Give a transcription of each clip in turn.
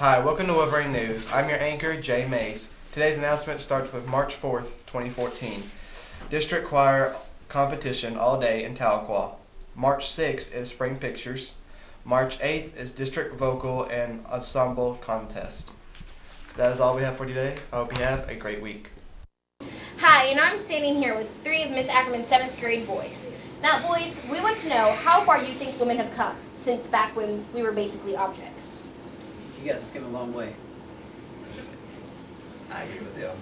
Hi, welcome to Wolverine News. I'm your anchor, Jay Mays. Today's announcement starts with March 4th, 2014. District Choir Competition all day in Tahlequah. March 6th is Spring Pictures. March 8th is District Vocal and Ensemble Contest. That is all we have for today. I hope you have a great week. Hi, and I'm standing here with three of Miss Ackerman's 7th grade boys. Now, boys, we want to know how far you think women have come since back when we were basically objects. You guys have come a long way. I agree with them.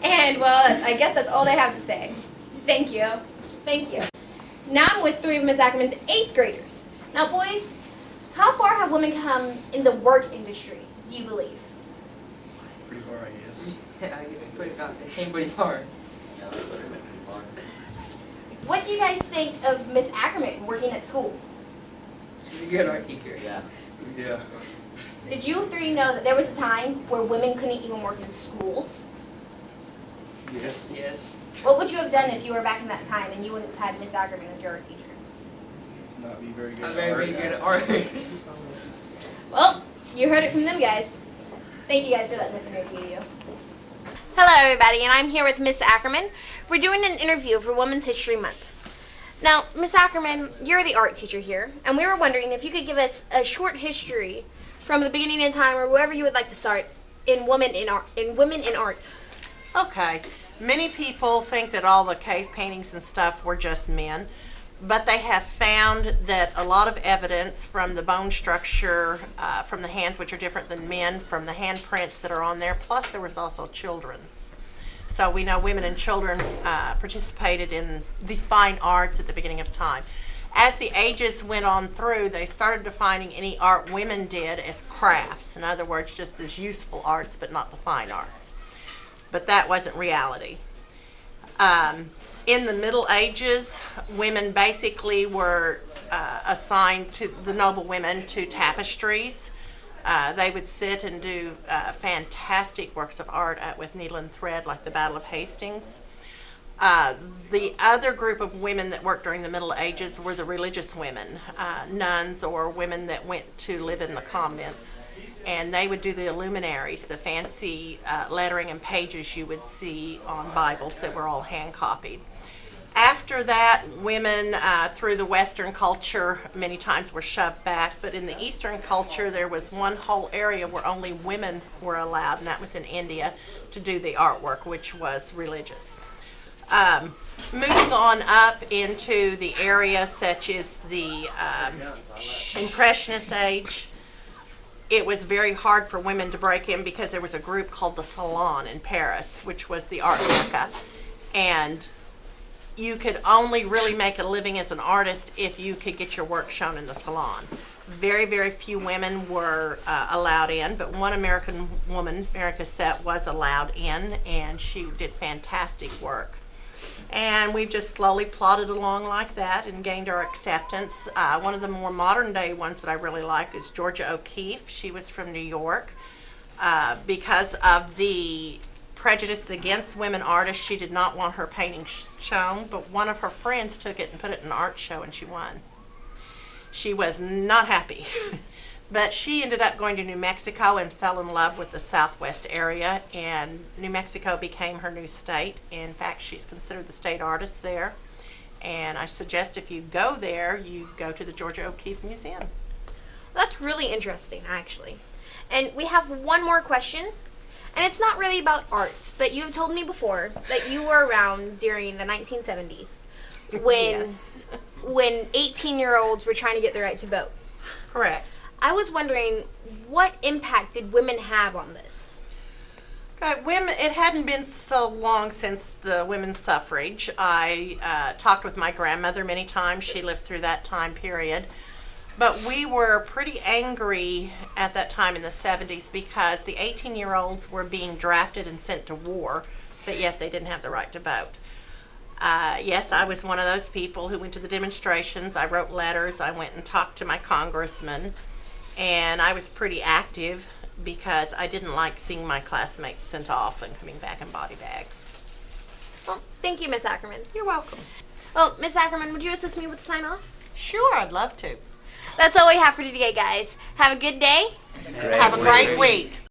And, well, I guess that's all they have to say. Thank you. Thank you. Now I'm with three of Miss Ackerman's 8th graders. Now, boys, how far have women come in the work industry, do you believe? Pretty far, I guess. Yeah, they seem pretty far. Yeah, they're pretty far. What do you guys think of Miss Ackerman working at school? She's a good art teacher. Yeah. Did you three know that there was a time where women couldn't even work in schools? Yes. Yes. What would you have done if you were back in that time and you wouldn't have had Miss Ackerman as your art teacher? Not be very good I'm at very art. good at art. Well, you heard it from them guys. Thank you guys for letting us interview you. Hello everybody, and I'm here with Miss Ackerman. We're doing an interview for Women's History Month. Now, Miss Ackerman, you're the art teacher here, and we were wondering if you could give us a short history from the beginning of time or wherever you would like to start in women in art. Okay. Many people think that all the cave paintings and stuff were just men, but they have found that a lot of evidence from the bone structure, from the hands, which are different than men, from the handprints that are on there, plus there was also children's. So we know women and children participated in the fine arts at the beginning of time. As the ages went on through, they started defining any art women did as crafts. In other words, just as useful arts, but not the fine arts. But that wasn't reality. In the Middle Ages, women basically were assigned to the noble women to tapestries. They would sit and do fantastic works of art with needle and thread, like the Battle of Hastings. The other group of women that worked during the Middle Ages were the religious women, nuns or women that went to live in the convents. And they would do the luminaries, the fancy lettering and pages you would see on Bibles that were all hand copied. After that, women through the Western culture many times were shoved back, but in the Eastern culture there was one whole area where only women were allowed, and that was in India, to do the artwork, which was religious. Moving on up into the area such as the Impressionist age, it was very hard for women to break in because there was a group called the Salon in Paris, which was the art mecca, and you could only really make a living as an artist if you could get your work shown in the salon. Very, very few women were allowed in, but one American woman, Mary Cassette, was allowed in, and she did fantastic work. And we've just slowly plodded along like that and gained our acceptance. One of the more modern day ones that I really like is Georgia O'Keeffe. She was from New York. Because of the prejudice against women artists, she did not want her painting shown, but one of her friends took it and put it in an art show and she won. She was not happy. But she ended up going to New Mexico and fell in love with the Southwest area, and New Mexico became her new state. In fact, she's considered the state artist there. And I suggest if you go there, you go to the Georgia O'Keeffe Museum. That's really interesting, actually. And we have one more question, and it's not really about art, but you've told me before that you were around during the 1970s when, Yes. when 18-year-olds were trying to get the right to vote. Correct. I was wondering, what impact did women have on this? Okay, women, it hadn't been so long since the women's suffrage. I talked with my grandmother many times. She lived through that time period. But we were pretty angry at that time in the 70s because the 18-year-olds were being drafted and sent to war, but yet they didn't have the right to vote. Yes, I was one of those people who went to the demonstrations. I wrote letters. I went and talked to my congressman. And I was pretty active because I didn't like seeing my classmates sent off and coming back in body bags. Well, thank you, Miss Ackerman. You're welcome. Well, Miss Ackerman, would you assist me with the sign-off? Sure, I'd love to. That's all we have for today, guys. Have a good day. Have a great week.